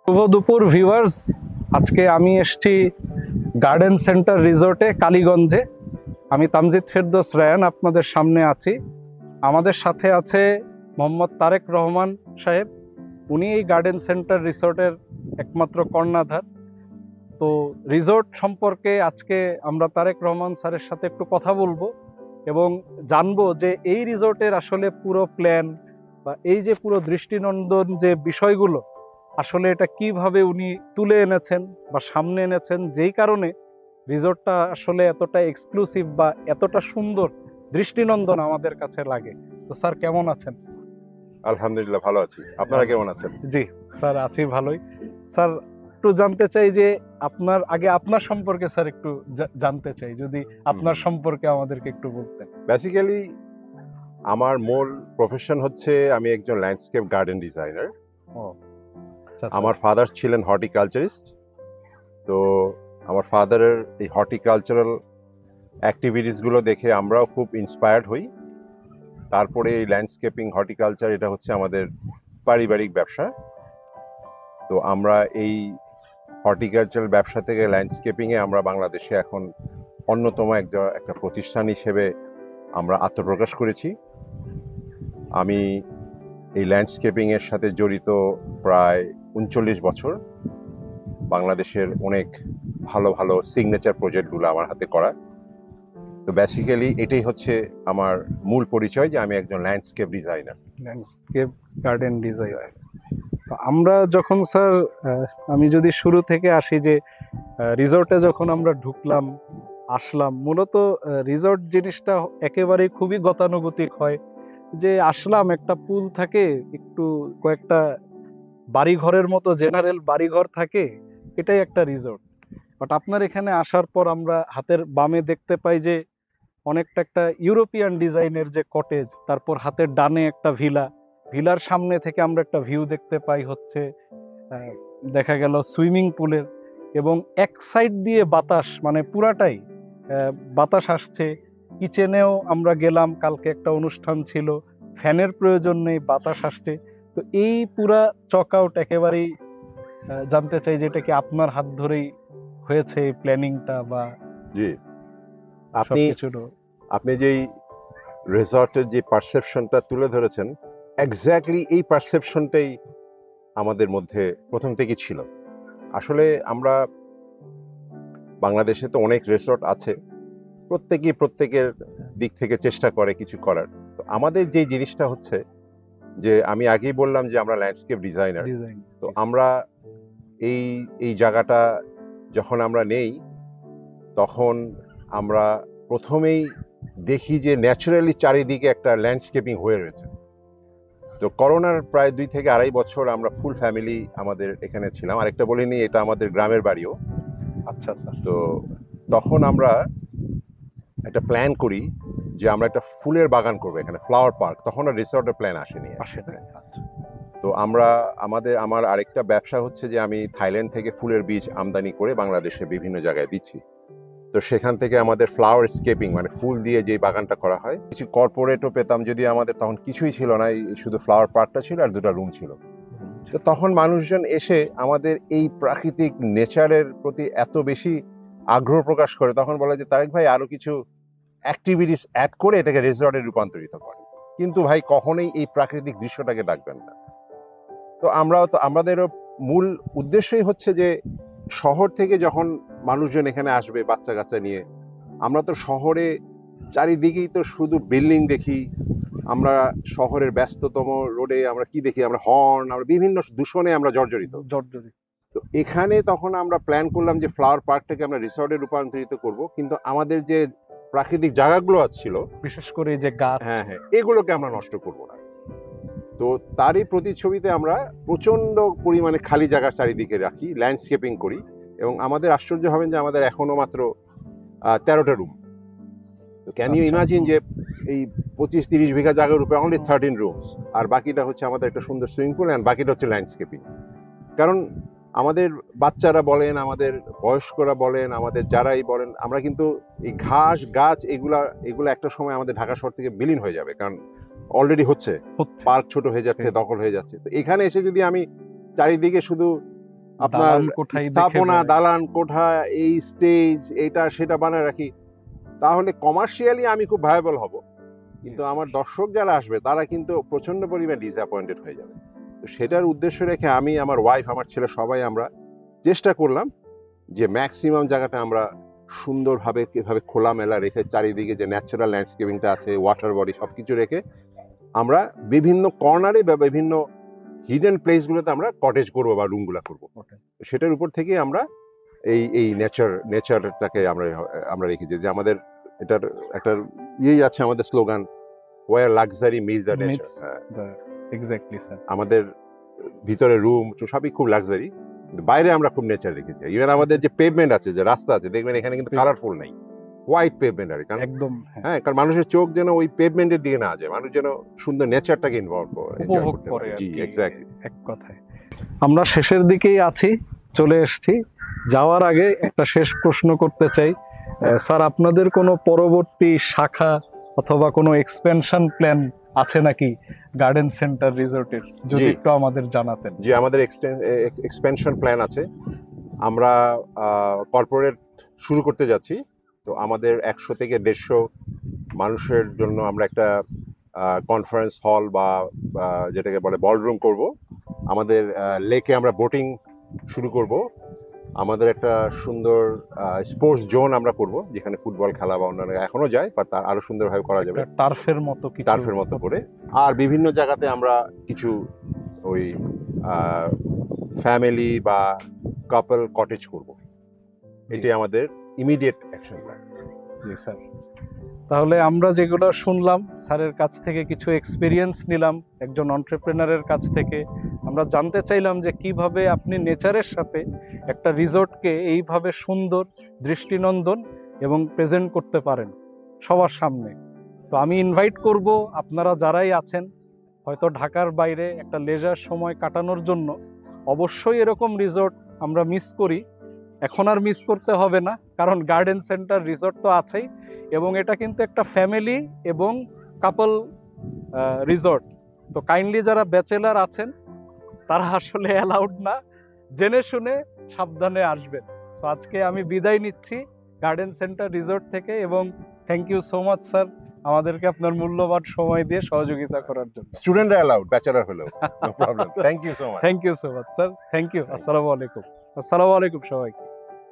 শুভ দুপুর ভিউয়ার্স, আজকে আমি এসেছি গার্ডেন সেন্টার রিসোর্টে কালীগঞ্জে। আমি তামজিদ ফেরদৌস রায়ান আপনাদের সামনে আছি। আমাদের সাথে আছে মোহাম্মদ তারেক রহমান সাহেব। উনি এই গার্ডেন সেন্টার রিসোর্টের একমাত্র কর্ণধার। তো রিসোর্ট সম্পর্কে আজকে আমরা তারেক রহমান স্যারের সাথে একটু কথা বলবো এবং জানবো যে এই রিসোর্টের আসলে পুরো প্ল্যান বা এই যে পুরো দৃষ্টিনন্দন যে বিষয়গুলো আসলে এটা কিভাবে উনি তুলে এনেছেন বা সামনে এনেছেন, যেই কারণে রিসোর্টটা আসলে এতটা এক্সক্লুসিভ বা এতটা সুন্দর দৃষ্টিনন্দন আমাদের কাছে লাগে। তো স্যার কেমন আছেন? আলহামদুলিল্লাহ ভালো আছি। আপনারা কেমন আছেন? জি স্যার, আছি ভালোই। স্যার, একটু জানতে চাই যে আপনার সম্পর্কে স্যার একটু জানতে চাই, যদি আপনার সম্পর্কে আমাদেরকে একটু বলতেন। বেসিক্যালি আমার মূল প্রফেশন হচ্ছে আমি একজন ল্যান্ডস্কেপ গার্ডেন ডিজাইনার। আমার ফাদার ছিলেন হর্টিকালচারিস্ট। তো আমার ফাদারের এই হর্টিকালচারাল অ্যাক্টিভিটিসগুলো দেখে আমরাও খুব ইন্সপায়ার্ড হই। তারপরে এই ল্যান্ডস্কেপিং হর্টিকালচার এটা হচ্ছে আমাদের পারিবারিক ব্যবসা। তো আমরা এই হর্টিকালচারাল ব্যবসা থেকে ল্যান্ডস্কেপিংয়ে আমরা বাংলাদেশে এখন অন্যতম একটা প্রতিষ্ঠান হিসেবে আমরা আত্মপ্রকাশ করেছি। আমি এই ল্যান্ডস্কেপিংয়ের সাথে জড়িত প্রায় ৩৯ বছর। বাংলাদেশের অনেক ভালো ভালো সিগনেচার প্রজেক্টগুলো আমার হাতে করা। তো বেসিক্যালি এটাই হচ্ছে আমার মূল পরিচয় যে আমি একজন landscape designer, landscape garden designer. তো আমরা যখন স্যার আমি যদি শুরু থেকে আসি, যে রিসোর্টে যখন আমরা আসলাম মূলত রিসোর্ট জিনিসটা একেবারেই খুবই গতানুগতিক হয়। যে আসলাম, একটা পুল থাকে, একটু কয়েকটা বাড়িঘরের মতো জেনারেল বাড়িঘর থাকে, এটাই একটা রিসোর্ট। বাট আপনার এখানে আসার পর আমরা হাতের বামে দেখতে পাই যে অনেকটা একটা ইউরোপিয়ান ডিজাইনের যে কটেজ, তারপর হাতের ডানে একটা ভিলার সামনে থেকে আমরা একটা ভিউ দেখতে পাই, হচ্ছে দেখা গেল সুইমিং পুলের, এবং এক সাইড দিয়ে বাতাস, মানে পুরাটাই বাতাস আসছে। কিচেনেও আমরা গেলাম, কালকে একটা অনুষ্ঠান ছিল, ফ্যানের প্রয়োজন নেই, বাতাস আসছে। তো এই পুরা চক আউট একেবারেই জানতে চাই যে এটা কি আপনার হাত ধরেই হয়েছে এই প্ল্যানিংটা, বা জি সবকিছুর? আপনি যেই রিসর্টের যে পারসেপশনটা তুলে ধরেছেন, এক্স্যাক্টলি এই পারসেপশনটাই আমাদের মধ্যে প্রথম থেকেই ছিল। আসলে আমরা বাংলাদেশে তো অনেক রিসর্ট আছে, প্রত্যেকেই প্রত্যেকের দিক থেকে চেষ্টা করে কিছু করার। তো আমাদের যে জিনিসটা হচ্ছে যে আমি আগেই বললাম যে আমরা ল্যান্ডস্কেপ ডিজাইনার। তো আমরা এই এই জায়গাটা যখন আমরা নেই, তখন আমরা প্রথমেই দেখি যে ন্যাচারালি চারিদিকে একটা ল্যান্ডস্কেপিং হয়ে রয়েছে। তো করোনার প্রায় 2 থেকে 2.5 বছর আমরা ফুল ফ্যামিলি আমাদের এখানে ছিলাম। আরেকটা বলিনি, এটা আমাদের গ্রামের বাড়িও। আচ্ছা স্যার। তো তখন আমরা একটা প্ল্যান করি যে আমরা একটা ফুলের বাগান করবো এখানে, ফ্লাওয়ার পার্ক। তখন আর রিসর্টের প্ল্যান আসেনি। তো আমার আরেকটা ব্যবসা হচ্ছে যে আমি থাইল্যান্ড থেকে ফুলের বীজ আমদানি করে বাংলাদেশে বিভিন্ন জায়গায় দিচ্ছি। তো সেখান থেকে আমাদের ফ্লাওয়ার স্কেপিং, মানে ফুল দিয়ে যে বাগানটা করা হয়, কিছু কর্পোরেটও পেতাম, যদি আমাদের তখন কিছুই ছিল না, শুধু ফ্লাওয়ার পার্কটা ছিল আর 2টা রুম ছিল। তো তখন মানুষজন এসে আমাদের এই প্রাকৃতিক নেচারের প্রতি এত বেশি আগ্রহ প্রকাশ করে, তখন বলে যে তারেক ভাই আরো কিছু অ্যাক্টিভিটিস অ্যাড করে এটাকে রিসর্টে রূপান্তরিত করে, কিন্তু ভাই কখনোই এই প্রাকৃতিক দৃশ্যটাকে ডাকবেন না। তো আমাদেরও মূল উদ্দেশ্যই হচ্ছে যে শহর থেকে যখন মানুষজন এখানে আসবে বাচ্চা কাচ্চা নিয়ে, আমরা তো শহরে চারিদিকেই তো শুধু বিল্ডিং দেখি। আমরা শহরের ব্যস্ততম রোডে আমরা কি দেখি? আমরা হর্ন, আমরা বিভিন্ন দূষণে আমরা জর্জরিত। তো এখানে তখন আমরা প্ল্যান করলাম যে ফ্লাওয়ার পার্কটাকে আমরা রিসর্টে রূপান্তরিত করব, কিন্তু আমাদের যে প্রাকৃতিক জায়গাগুলো ছিল, বিশেষ করে যে গাছ, হ্যাঁ, এগুলোকে আমরা নষ্ট করব না। তো তারই প্রতিছবিতে আমরা প্রচন্ড পরিমাণে খালি জায়গা চারিদিকে রাখি, ল্যান্ডস্কেপিং করি, এবং আমাদের আশ্চর্য হবেন যে আমাদের এখনো মাত্র 13টা রুম। তো ক্যান ইউ ইমাজিন যে এই 25-30 বিঘা জায়গার উপরে অনলি 13 রুমস, আর বাকিটা হচ্ছে আমাদের একটা সুন্দর সুইমিং পুল, আর বাকিটা হচ্ছে ল্যান্ডস্কেপিং। কারণ আমাদের বাচ্চারা বলেন, আমাদের বয়স্করা বলেন, আমাদের যারাই বলেন, আমরা কিন্তু এই ঘাস গাছ এগুলা একটা সময় আমাদের ঢাকা শহর থেকে বিলীন হয়ে যাবে, কারণ অলরেডি হচ্ছে, পার্ক ছোট হয়ে যাচ্ছে, দখল হয়ে যাচ্ছে। তো এখানে এসে যদি আমি চারিদিকে শুধু আপনার দালান কোঠায় দেখে স্থাপনা, বেড়াই। দালান কোঠা, এই স্টেজ, এটা সেটা বানায় রাখি, তাহলে কমার্শিয়ালি আমি খুব ভায়াবল হব, কিন্তু আমার দর্শক যারা আসবে তারা কিন্তু প্রচন্ড পরিমাণে ডিসঅ্যাপয়েন্টেড হয়ে যাবে। তো সেটার উদ্দেশ্য রেখে আমি, আমার ওয়াইফ, আমার ছেলে সবাই আমরা চেষ্টা করলাম যে ম্যাক্সিমাম জায়গাটা আমরা সুন্দরভাবে কিভাবে খোলামেলা রেখে, চারিদিকে যে ন্যাচারাল ল্যান্ডস্কেপিংটা আছে, ওয়াটার বডি, সবকিছু রেখে আমরা বিভিন্ন কর্নারে বা বিভিন্ন হিডেন প্লেসগুলোতে আমরা কটেজ করবো বা রুমগুলো করবো। Okay. সেটার উপর থেকে আমরা এই নেচারটাকে আমরা আমরা রেখেছি যে আমাদের এটার একটা ইয়েই আছে, আমাদের slogan, where luxury meets the nature. Exactly sir. আমাদের ভিতরে রুম তো সবই খুব লাক্সারি, বাইরে আমরা খুব নেচার রেখেছি। ইভেন আমাদের যে পেভমেন্ট আছে, যে রাস্তা আছে, দেখবেন এখানে কিন্তু কালারফুল নাই, হোয়াইট পেভমেন্ট আর কি। কারণ একদম হ্যাঁ, কারণ মানুষের চোখ যেন ওই পেভমেন্টের দিকে না যায়, মানুষ যেন সুন্দর নেচারটাকে উপভোগ করে জি, আর কি, এক্স্যাক্টলি। এক কথায়। আমরা শেষের দিকেই আছি, চলে এসেছি। যাওয়ার আগে একটা শেষ প্রশ্ন করতে চাই, স্যার আপনাদের কোনো পরবর্তী শাখা অথবা কোনো এক্সপেনশন প্ল্যান আছে নাকি গার্ডেন সেন্টার রিসোর্টের, যদি জি। একটু আমাদের জানাতেন। যে আমাদের এক্সপেনশন প্ল্যান আছে, আমরা কর্পোরেট শুরু করতে যাচ্ছি। তো আমাদের 100 থেকে 150 মানুষের জন্য আমরা একটা কনফারেন্স হল বা যেটাকে বলে বলরুম করব। আমাদের লেকে আমরা বোটিং শুরু করব। আমাদের একটা সুন্দর স্পোর্টস জোন আমরা করব, যেখানে ফুটবল খেলা বা অন্যান্য এখনো যায়, বা তার আরো সুন্দরভাবে করা যাবে, টার্ফের মতো কিছু। টার্ফের মতো করে। আর বিভিন্ন জায়গাতে আমরা কিছু ওই ফ্যামিলি বা কাপল কটেজ করব। এটাই আমাদের ইমিডিয়েট অ্যাকশন প্ল্যান। জি স্যার। তাহলে আমরা যেগুলো শুনলাম স্যারের কাছ থেকে, কিছু এক্সপিরিয়েন্স নিলাম একজন এন্টারপ্রেনারের কাছ থেকে, আমরা জানতে চাইলাম যে কিভাবে আপনি নেচারের সাথে একটা রিসোর্টকে এইভাবে সুন্দর, দৃষ্টিনন্দন এবং প্রেজেন্ট করতে পারেন সবার সামনে। তো আমি ইনভাইট করব, আপনারা যারাই আছেন হয়তো ঢাকার বাইরে একটা লেজার সময় কাটানোর জন্য, অবশ্যই এরকম রিসোর্ট আমরা মিস করি, এখন আর মিস করতে হবে না, কারণ গার্ডেন সেন্টার রিসোর্ট তো আছেই, এবং এটা কিন্তু একটা ফ্যামিলি এবং কাপল রিসোর্ট। তো কাইন্ডলি যারা ব্যাচেলার আছেন তারা আসলে অ্যালাউড না, জেনে শুনে সাবধানে আসবেন। তো আজকে আমি বিদায় নিচ্ছি গার্ডেন সেন্টার রিসোর্ট থেকে, এবং thank you so much sir আমাদেরকে আপনার মূল্যবান সময় দিয়ে সহযোগিতা করার জন্য। স্টুডেন্টরা অ্যালাউড, ব্যাচেলর হলেও no problem. Thank you so much. Thank you so much sir, thank you. আসসালামু আলাইকুম। আসসালামু আলাইকুম সবাইকে।